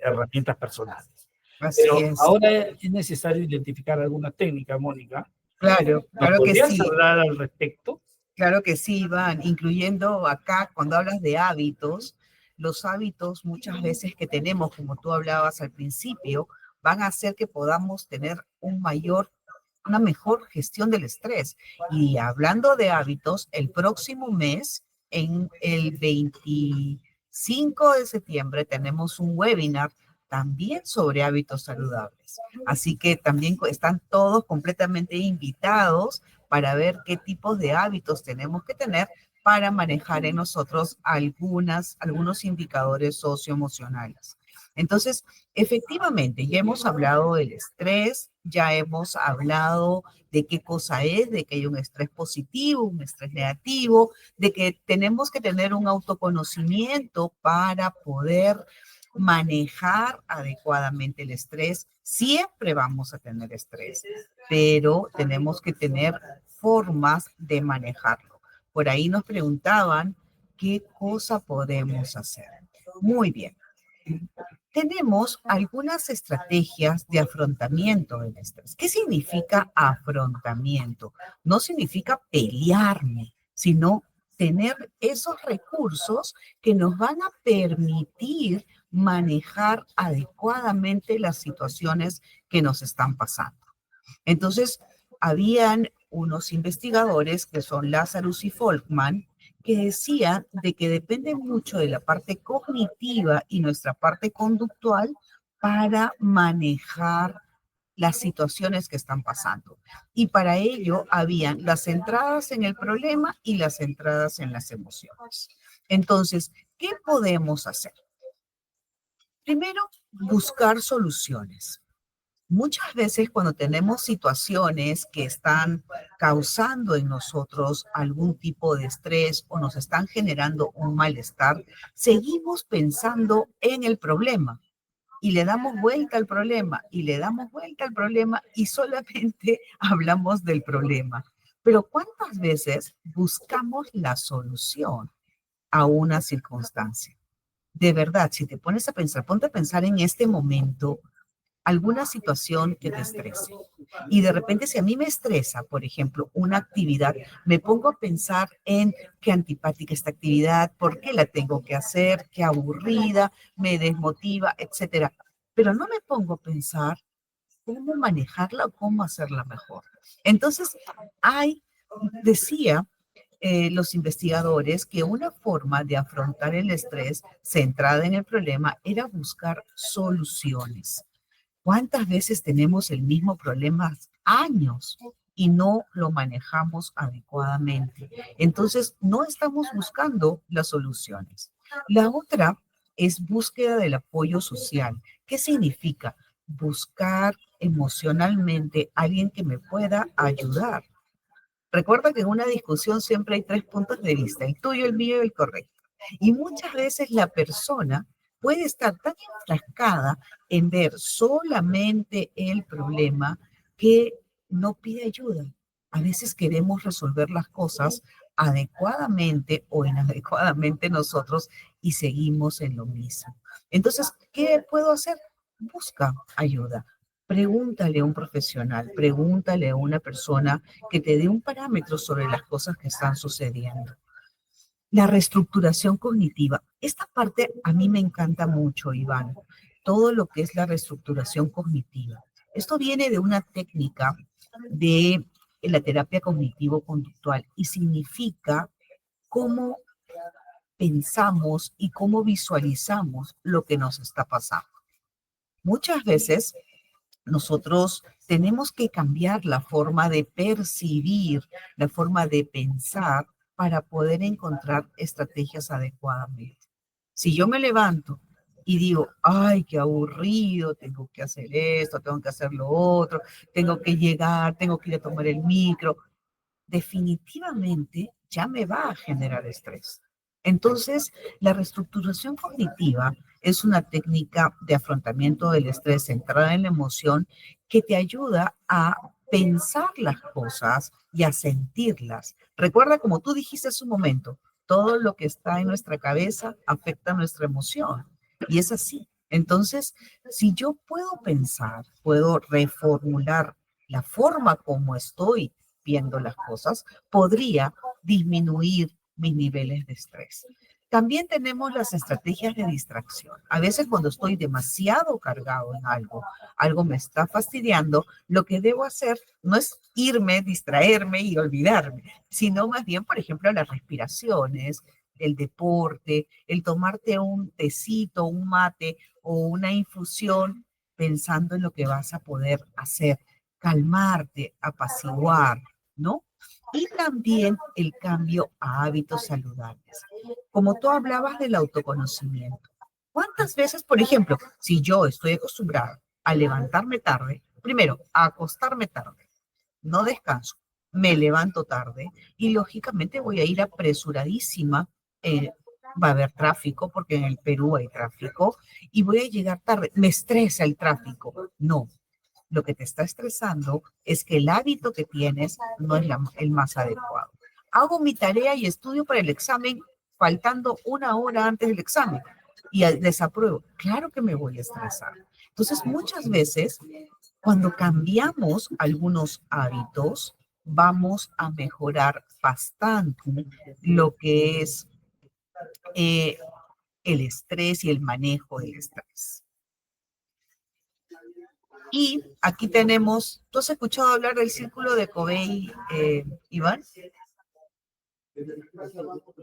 herramientas personales. Así Pero es. ahora es necesario identificar alguna técnica, Mónica. Claro, ¿Nos claro que podrías sí. hablar al respecto? Claro que sí, Iván, incluyendo acá, cuando hablas de hábitos, los hábitos muchas veces que tenemos, como tú hablabas al principio, van a hacer que podamos tener una mejor gestión del estrés. Y hablando de hábitos, el próximo mes, en el 25 de septiembre, tenemos un webinar también sobre hábitos saludables. Así que también están todos completamente invitados para ver qué tipos de hábitos tenemos que tener para manejar en nosotros algunos indicadores socioemocionales. Entonces, efectivamente, ya hemos hablado del estrés, ya hemos hablado de qué cosa es, de que hay un estrés positivo, un estrés negativo, de que tenemos que tener un autoconocimiento para poder manejar adecuadamente el estrés. Siempre vamos a tener estrés, pero tenemos que tener formas de manejarlo. Por ahí nos preguntaban qué cosa podemos hacer. Muy bien. Tenemos algunas estrategias de afrontamiento del estrés. ¿Qué significa afrontamiento? No significa pelearme, sino tener esos recursos que nos van a permitir manejar adecuadamente las situaciones que nos están pasando. Entonces, habían unos investigadores que son Lazarus y Folkman, que decían de que depende mucho de la parte cognitiva y nuestra parte conductual para manejar las situaciones que están pasando. Y para ello habían las centradas en el problema y las centradas en las emociones. Entonces, ¿qué podemos hacer? Primero, buscar soluciones. Muchas veces cuando tenemos situaciones que están causando en nosotros algún tipo de estrés o nos están generando un malestar, seguimos pensando en el problema y le damos vuelta al problema y le damos vuelta al problema y solamente hablamos del problema. Pero ¿cuántas veces buscamos la solución a una circunstancia? De verdad, si te pones a pensar, ponte a pensar en este momento alguna situación que te estrese. Y de repente, si a mí me estresa, por ejemplo, una actividad, me pongo a pensar en qué antipática esta actividad, por qué la tengo que hacer, qué aburrida, me desmotiva, etcétera. Pero no me pongo a pensar cómo manejarla o cómo hacerla mejor. Entonces, decía los investigadores que una forma de afrontar el estrés centrada en el problema era buscar soluciones. ¿Cuántas veces tenemos el mismo problema años y no lo manejamos adecuadamente? Entonces, no estamos buscando las soluciones. La otra es búsqueda del apoyo social. ¿Qué significa? Buscar emocionalmente a alguien que me pueda ayudar. Recuerda que en una discusión siempre hay tres puntos de vista, el tuyo, el mío y el correcto. Y muchas veces la persona puede estar tan enfrascada en ver solamente el problema que no pide ayuda. A veces queremos resolver las cosas adecuadamente o inadecuadamente nosotros y seguimos en lo mismo. Entonces, ¿qué puedo hacer? Busca ayuda. Pregúntale a un profesional, pregúntale a una persona que te dé un parámetro sobre las cosas que están sucediendo. La reestructuración cognitiva. Esta parte a mí me encanta mucho, Iván. Todo lo que es la reestructuración cognitiva. Esto viene de una técnica de la terapia cognitivo-conductual y significa cómo pensamos y cómo visualizamos lo que nos está pasando. Muchas veces nosotros tenemos que cambiar la forma de percibir, la forma de pensar para poder encontrar estrategias adecuadamente. Si yo me levanto y digo, ay, qué aburrido, tengo que hacer esto, tengo que hacer lo otro, tengo que llegar, tengo que ir a tomar el micro, definitivamente ya me va a generar estrés. Entonces, la reestructuración cognitiva es una técnica de afrontamiento del estrés centrada en la emoción que te ayuda a pensar las cosas y a sentirlas. Recuerda, como tú dijiste hace un momento, todo lo que está en nuestra cabeza afecta nuestra emoción. Y es así. Entonces, si yo puedo pensar, puedo reformular la forma como estoy viendo las cosas, podría disminuir mis niveles de estrés. También tenemos las estrategias de distracción. A veces cuando estoy demasiado cargado en algo, algo me está fastidiando, lo que debo hacer no es irme, distraerme y olvidarme, sino más bien, por ejemplo, las respiraciones, el deporte, el tomarte un tecito, un mate o una infusión pensando en lo que vas a poder hacer, calmarte, apaciguar, ¿no? Y también el cambio a hábitos saludables. Como tú hablabas del autoconocimiento, ¿Cuántas veces, por ejemplo, si yo estoy acostumbrada a levantarme tarde, primero, a acostarme tarde, no descanso, me levanto tarde y lógicamente voy a ir apresuradísima, va a haber tráfico porque en el Perú hay tráfico y voy a llegar tarde, me estresa el tráfico. No, lo que te está estresando es que el hábito que tienes no es el más adecuado. Hago mi tarea y estudio para el examen faltando 1 hora antes del examen y desapruebo. Claro que me voy a estresar. Entonces, muchas veces, cuando cambiamos algunos hábitos, vamos a mejorar bastante lo que es eh, el estrés y el manejo del estrés. Y aquí tenemos, ¿tú has escuchado hablar del círculo de Covey, Iván?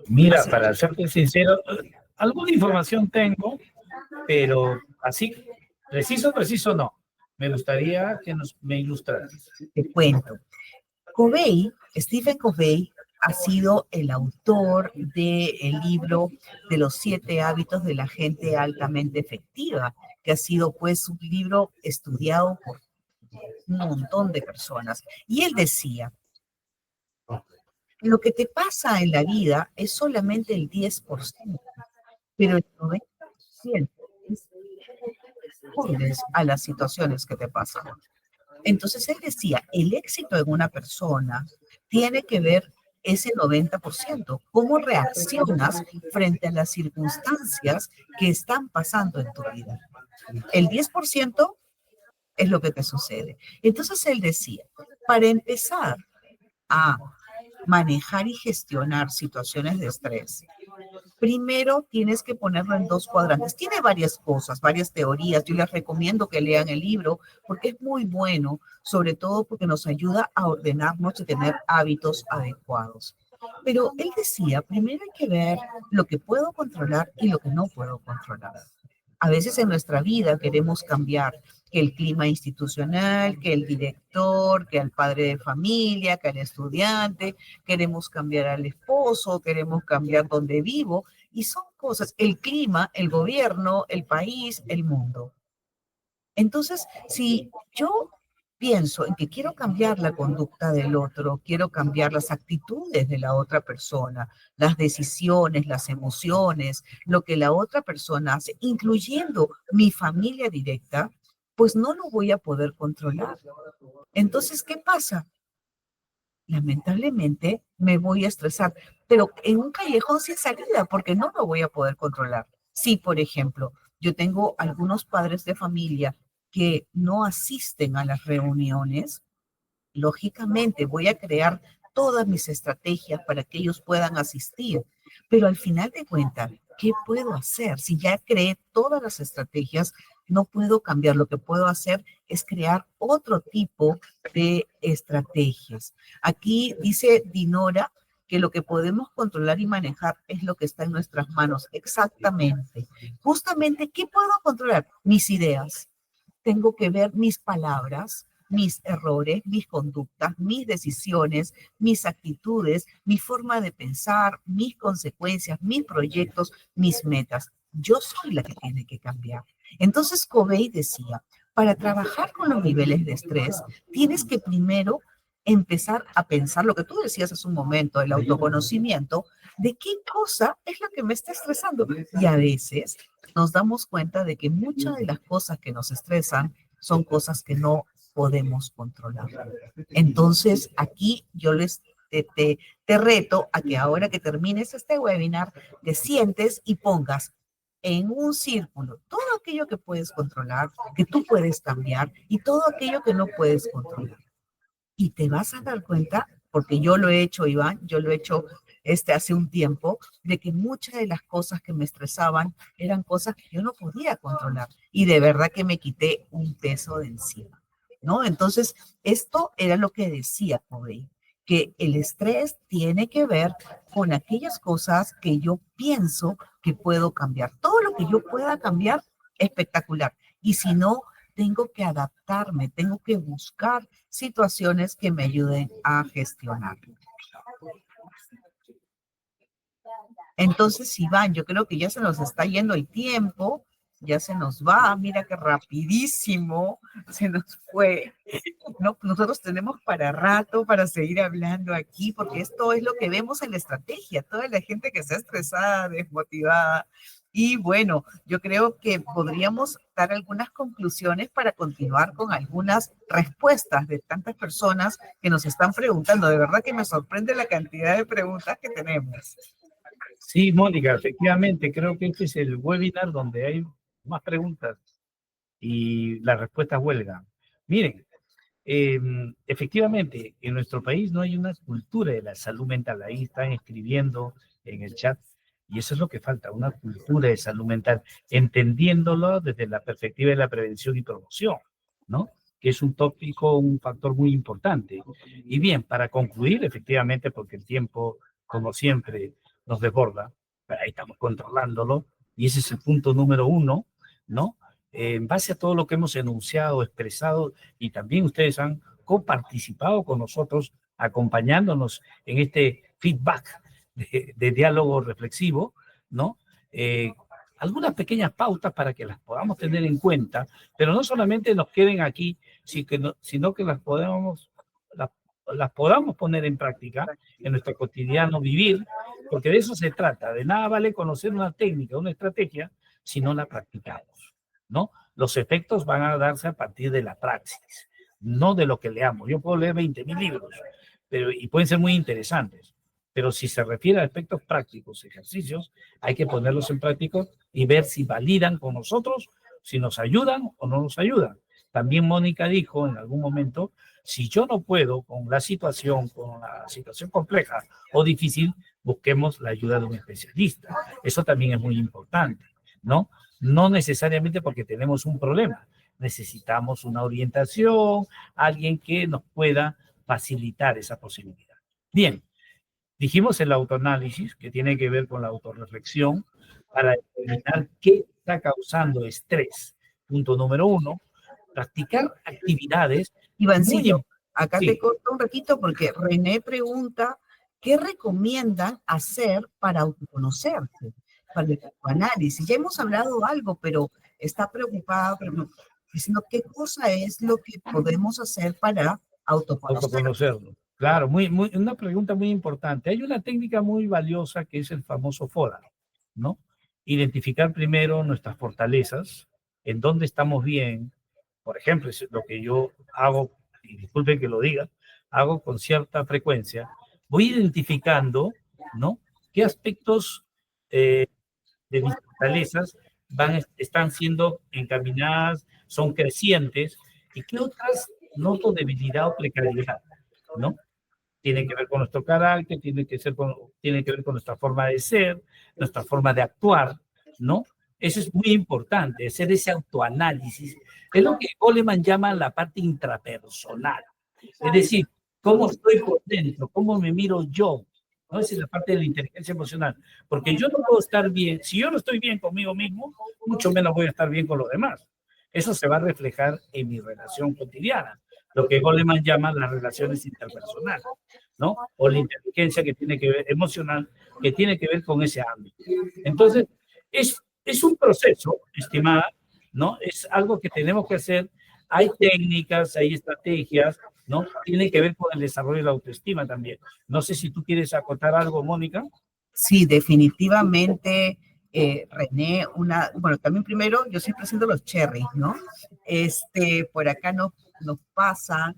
Mira, para serte sincero, alguna información tengo, pero así, preciso no. Me gustaría que me ilustraras. Te cuento. Covey, Stephen Covey, ha sido el autor del libro de los 7 hábitos de la gente altamente efectiva, que ha sido pues un libro estudiado por un montón de personas. Y él decía, lo que te pasa en la vida es solamente el 10%, pero el 90% respondes a las situaciones que te pasan. Entonces él decía, el éxito en una persona tiene que ver ese 90%, cómo reaccionas frente a las circunstancias que están pasando en tu vida. El 10% es lo que te sucede. Entonces él decía, para empezar a manejar y gestionar situaciones de estrés, primero tienes que ponerlo en 2 cuadrantes. Tiene varias cosas, varias teorías. Yo les recomiendo que lean el libro porque es muy bueno, sobre todo porque nos ayuda a ordenarnos y tener hábitos adecuados. Pero él decía, primero hay que ver lo que puedo controlar y lo que no puedo controlar. A veces en nuestra vida queremos cambiar que el clima institucional, que el director, que al padre de familia, que al estudiante, queremos cambiar al esposo, queremos cambiar donde vivo, y son cosas, el clima, el gobierno, el país, el mundo. Entonces, si yo pienso en que quiero cambiar la conducta del otro, quiero cambiar las actitudes de la otra persona, las decisiones, las emociones, lo que la otra persona hace, incluyendo mi familia directa, pues no lo voy a poder controlar. Entonces, ¿qué pasa? Lamentablemente me voy a estresar, pero en un callejón sin salida, porque no lo voy a poder controlar. Si, por ejemplo, yo tengo algunos padres de familia que no asisten a las reuniones, lógicamente voy a crear todas mis estrategias para que ellos puedan asistir, pero al final de cuentas, ¿qué puedo hacer? Si ya creé todas las estrategias, no puedo cambiar. Lo que puedo hacer es crear otro tipo de estrategias. Aquí dice Dinora que lo que podemos controlar y manejar es lo que está en nuestras manos. Exactamente. Justamente, ¿qué puedo controlar? Mis ideas. Tengo que ver mis palabras, mis errores, mis conductas, mis decisiones, mis actitudes, mi forma de pensar, mis consecuencias, mis proyectos, mis metas. Yo soy la que tiene que cambiar. Entonces, Covey decía, para trabajar con los niveles de estrés, tienes que primero empezar a pensar lo que tú decías hace un momento, el autoconocimiento, de qué cosa es lo que me está estresando. Y a veces nos damos cuenta de que muchas de las cosas que nos estresan son cosas que no podemos controlar. Entonces, aquí yo te reto a que ahora que termines este webinar, te sientes y pongas en un círculo todo aquello que puedes controlar, que tú puedes cambiar y todo aquello que no puedes controlar. Y te vas a dar cuenta, porque yo lo he hecho, Iván, yo lo he hecho hace un tiempo, de que muchas de las cosas que me estresaban eran cosas que yo no podía controlar. Y de verdad que me quité un peso de encima, ¿no? Entonces, esto era lo que decía Covey, que el estrés tiene que ver con aquellas cosas que yo pienso que puedo cambiar. Todo lo que yo pueda cambiar, espectacular. Y si no, tengo que adaptarme, tengo que buscar situaciones que me ayuden a gestionar. Entonces, Iván, yo creo que ya se nos está yendo el tiempo, ya se nos va, mira qué rapidísimo se nos fue. No, nosotros tenemos para rato para seguir hablando aquí, porque esto es lo que vemos en la estrategia, toda la gente que está estresada, desmotivada. Y bueno, yo creo que podríamos dar algunas conclusiones para continuar con algunas respuestas de tantas personas que nos están preguntando. De verdad que me sorprende la cantidad de preguntas que tenemos. Sí, Mónica, efectivamente, creo que este es el webinar donde hay más preguntas y las respuestas huelgan. Miren, efectivamente, en nuestro país no hay una cultura de la salud mental. Ahí están escribiendo en el chat y eso es lo que falta, una cultura de salud mental, entendiéndolo desde la perspectiva de la prevención y promoción, ¿no? Que es un tópico, un factor muy importante. Y bien, para concluir, efectivamente, porque el tiempo, como siempre, nos desborda, pero ahí estamos controlándolo, y ese es el punto número uno, ¿no? En base a todo lo que hemos enunciado, expresado, y también ustedes han coparticipado con nosotros, acompañándonos en este feedback de diálogo reflexivo, ¿no? Algunas pequeñas pautas para que las podamos tener en cuenta, pero no solamente nos queden aquí, sino que las podamos poner en práctica en nuestro cotidiano vivir, porque de eso se trata. De nada vale conocer una técnica, una estrategia, si no la practicamos, ¿no? Los efectos van a darse a partir de la praxis, no de lo que leamos. Yo puedo leer 20.000 libros, y pueden ser muy interesantes, pero si se refiere a aspectos prácticos, ejercicios, hay que ponerlos en práctica y ver si validan con nosotros, si nos ayudan o no nos ayudan. También Mónica dijo en algún momento, si yo no puedo con la situación compleja o difícil, busquemos la ayuda de un especialista. Eso también es muy importante, ¿no? No necesariamente porque tenemos un problema, necesitamos una orientación, alguien que nos pueda facilitar esa posibilidad. Bien, dijimos el autoanálisis, que tiene que ver con la autorreflexión, para determinar qué está causando estrés. Punto número uno, practicar actividades. Ivancillo, acá Sí. te corto un ratito porque René pregunta, ¿qué recomiendan hacer para autoconocerse, para el análisis? Ya hemos hablado algo, pero está preocupada, diciendo qué cosa es lo que podemos hacer para autoconocerse. Autoconocerlo. Claro, una pregunta muy importante. Hay una técnica muy valiosa que es el famoso FODA, ¿no? Identificar primero nuestras fortalezas, en dónde estamos bien. Por ejemplo, es lo que yo hago, y disculpen que lo diga, hago con cierta frecuencia. Voy identificando, ¿no? ¿Qué aspectos de mis fortalezas están siendo encaminadas, son crecientes, y qué otras noto debilidad o precariedad, ¿no? Tiene que ver con nuestro carácter, tiene que ver con nuestra forma de ser, nuestra forma de actuar, ¿no? Eso es muy importante, hacer ese autoanálisis. Es lo que Goleman llama la parte intrapersonal. Es decir, cómo estoy por dentro, cómo me miro yo, ¿no? Esa es la parte de la inteligencia emocional. Porque yo no puedo estar bien, si yo no estoy bien conmigo mismo, mucho menos voy a estar bien con los demás. Eso se va a reflejar en mi relación cotidiana, lo que Goleman llama las relaciones interpersonales, ¿no? O la inteligencia que tiene que ver, emocional, que tiene que ver con ese ámbito. Entonces, es un proceso, estimada, ¿no? Es algo que tenemos que hacer. Hay técnicas, hay estrategias, ¿no? Tiene que ver con el desarrollo de la autoestima también. No sé si tú quieres acotar algo, Mónica. Sí, definitivamente, René, bueno, también primero, yo siempre haciendo los cherries, ¿no? Por acá nos pasa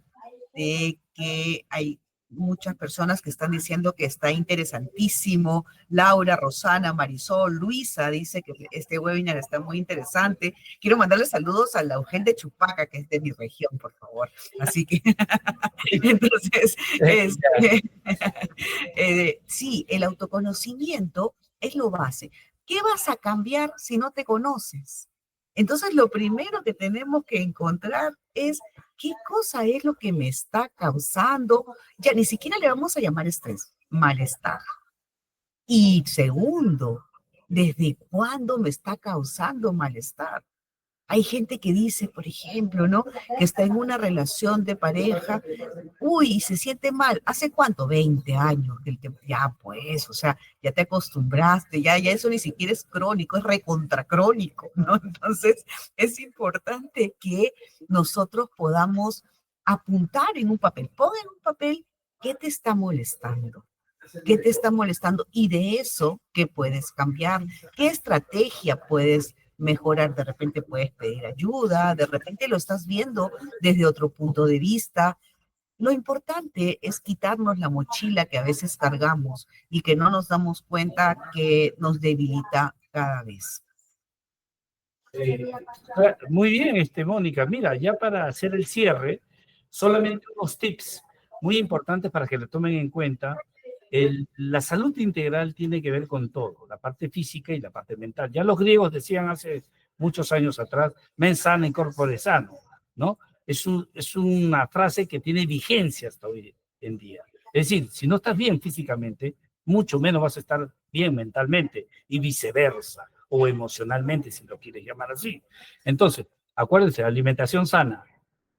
de que hay muchas personas que están diciendo que está interesantísimo. Laura, Rosana, Marisol, Luisa dice que este webinar está muy interesante. Quiero mandarle saludos a la Eugel de Chupaca, que es de mi región, por favor. Así que, entonces, sí, el autoconocimiento es lo base. ¿Qué vas a cambiar si no te conoces? Entonces, lo primero que tenemos que encontrar es qué cosa es lo que me está causando. Ya ni siquiera le vamos a llamar estrés, malestar. Y segundo, ¿desde cuándo me está causando malestar? Hay gente que dice, por ejemplo, ¿no? Que está en una relación de pareja, uy, y se siente mal. ¿Hace cuánto? 20 años. Ya, pues, o sea, ya te acostumbraste, ya eso ni siquiera es crónico, es recontracrónico, ¿no? Entonces, es importante que nosotros podamos apuntar en un papel. Pon en un papel qué te está molestando. ¿Qué te está molestando? Y de eso, ¿qué puedes cambiar? ¿Qué estrategia puedes mejorar? De repente puedes pedir ayuda, de repente lo estás viendo desde otro punto de vista. Lo importante es quitarnos la mochila que a veces cargamos y que no nos damos cuenta que nos debilita cada vez. Muy bien, Mónica. Mira, ya para hacer el cierre, solamente unos tips muy importantes para que lo tomen en cuenta. La salud integral tiene que ver con todo, la parte física y la parte mental. Ya los griegos decían hace muchos años atrás, mens sana in corpore sano, ¿no? Es una frase que tiene vigencia hasta hoy en día. Es decir, si no estás bien físicamente, mucho menos vas a estar bien mentalmente y viceversa, o emocionalmente, si lo quieres llamar así. Entonces, acuérdense, alimentación sana,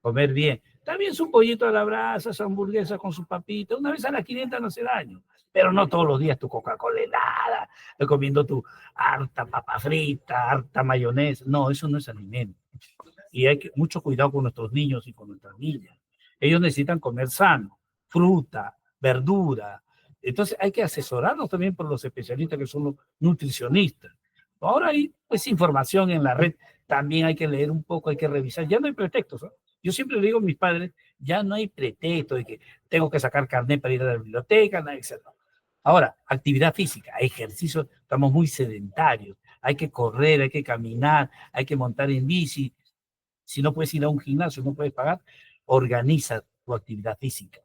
comer bien. También su pollito a la brasa, su hamburguesa con su papita, una vez a las 500 no hace daño, pero no todos los días tu Coca-Cola helada, comiendo tu harta papa frita, harta mayonesa. No, eso no es alimento. Y hay mucho cuidado con nuestros niños y con nuestras niñas. Ellos necesitan comer sano, fruta, verdura. Entonces hay que asesorarnos también por los especialistas que son los nutricionistas. Ahora hay pues información en la red, también hay que leer un poco, hay que revisar. Ya no hay pretextos, ¿no? Yo siempre le digo a mis padres, ya no hay pretexto de que tengo que sacar carnet para ir a la biblioteca, nada, etc. Ahora, actividad física, ejercicio, estamos muy sedentarios. Hay que correr, hay que caminar, hay que montar en bici. Si no puedes ir a un gimnasio, no puedes pagar, organiza tu actividad física,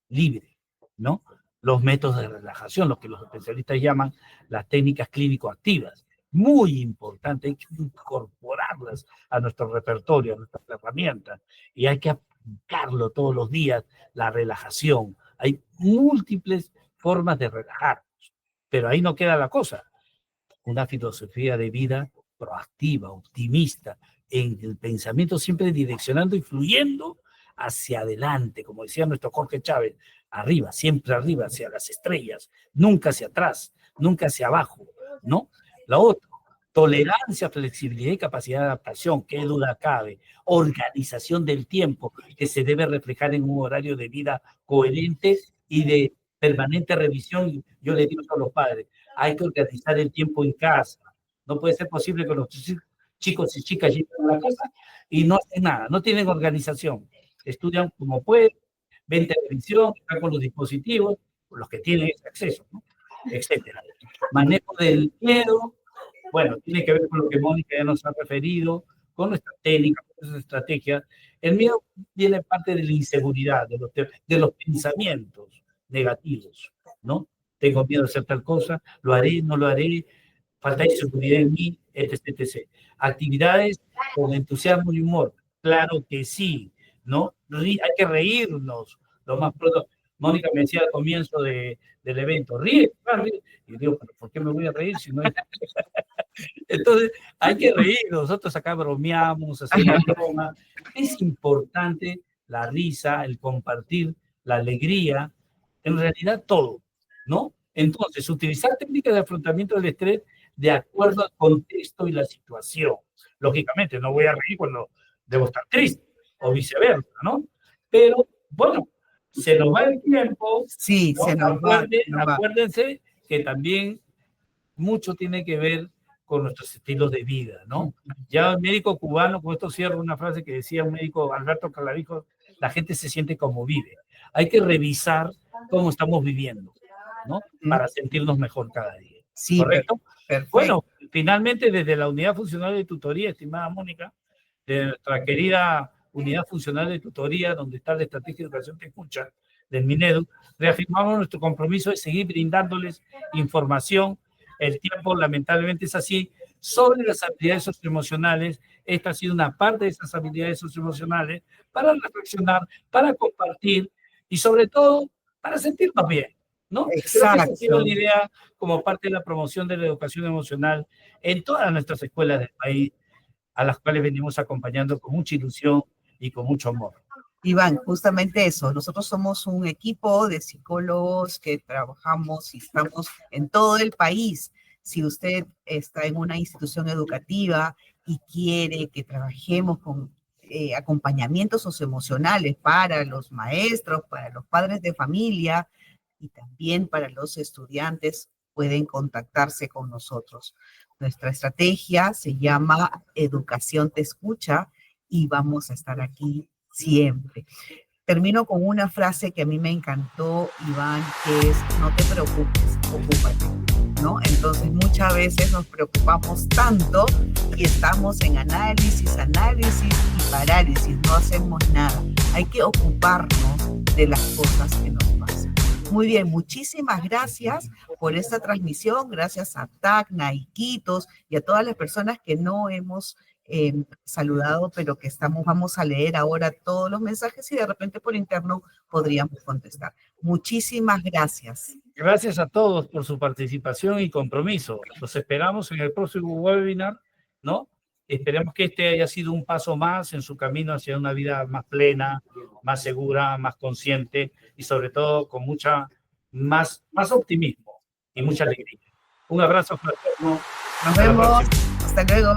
libre, ¿no? Los métodos de relajación, lo que los especialistas llaman las técnicas clínico-activas. Muy importante, hay que incorporarlas a nuestro repertorio, a nuestras herramientas, y hay que aplicarlo todos los días, la relajación. Hay múltiples formas de relajarnos, pero ahí no queda la cosa. Una filosofía de vida proactiva, optimista, en el pensamiento siempre direccionando y fluyendo hacia adelante, como decía nuestro Jorge Chávez, arriba, siempre arriba, hacia las estrellas, nunca hacia atrás, nunca hacia abajo, ¿no? La otra, tolerancia, flexibilidad y capacidad de adaptación, qué duda cabe, organización del tiempo, que se debe reflejar en un horario de vida coherente y de permanente revisión. Yo le digo a los padres, hay que organizar el tiempo en casa. No puede ser posible que los chicos y chicas lleguen a la casa y no hacen nada, no tienen organización. Estudian como pueden, ven televisión, están con los dispositivos, los que tienen ese acceso, ¿no? Etcétera. Manejo del miedo, bueno, tiene que ver con lo que Mónica ya nos ha referido, con nuestras técnicas, con nuestras estrategias. El miedo viene parte de la inseguridad, de los pensamientos negativos, ¿no? Tengo miedo de hacer tal cosa, lo haré, no lo haré, falta de seguridad en mí, etc, etc. Actividades con entusiasmo y humor, claro que sí, ¿no? Hay que reírnos lo más pronto. Mónica me decía al comienzo del evento, ríe, ríe. Y yo digo, ¿por qué me voy a reír si no hay... Entonces, hay que reír, nosotros acá bromeamos, hacemos broma. Es importante la risa, el compartir, la alegría, en realidad todo, ¿no? Entonces, utilizar técnicas de afrontamiento del estrés de acuerdo al contexto y la situación. Lógicamente, no voy a reír cuando debo estar triste, o viceversa, ¿no? Pero, bueno, se nos va el tiempo. Sí, ¿no? se nos va. Acuérdense que también mucho tiene que ver con nuestros estilos de vida, ¿no? Ya el médico cubano, con esto cierro una frase que decía un médico, Alberto Clavijo, la gente se siente como vive. Hay que revisar cómo estamos viviendo, ¿no? Para sentirnos mejor cada día. Sí, ¿correcto? Perfecto. Bueno, finalmente desde la Unidad Funcional de Tutoría, estimada Mónica, de nuestra querida Unidad Funcional de Tutoría, donde está la Estrategia de Educación que escucha, del Minedu, reafirmamos nuestro compromiso de seguir brindándoles información. El tiempo lamentablemente es así, sobre las habilidades socioemocionales. Esta ha sido una parte de esas habilidades socioemocionales para reflexionar, para compartir y sobre todo para sentirnos bien, ¿no? Creo que esa ha sido la idea como parte de la promoción de la educación emocional en todas nuestras escuelas del país. a las cuales venimos acompañando con mucha ilusión y con mucho amor. Iván, justamente eso, nosotros somos un equipo de psicólogos que trabajamos y estamos en todo el país. Si usted está en una institución educativa y quiere que trabajemos con acompañamientos socioemocionales para los maestros, para los padres de familia y también para los estudiantes, pueden contactarse con nosotros. Nuestra estrategia se llama Educación Te Escucha y vamos a estar aquí siempre. Termino con una frase que a mí me encantó, Iván, que es: no te preocupes, ocúpate, ¿no? Entonces muchas veces nos preocupamos tanto y estamos en análisis y parálisis, no hacemos nada. Hay que ocuparnos de las cosas que nos pasan. Muy bien, muchísimas gracias por esta transmisión, gracias a Tacna, Iquitos y a todas las personas que no hemos saludado, pero que vamos a leer ahora todos los mensajes y de repente por interno podríamos contestar. Muchísimas gracias. Gracias a todos por su participación y compromiso. Los esperamos en el próximo webinar, ¿no? Esperemos que este haya sido un paso más en su camino hacia una vida más plena, más segura, más consciente y sobre todo con más optimismo y mucha alegría. Un abrazo fraterno. Nos vemos. Hasta luego.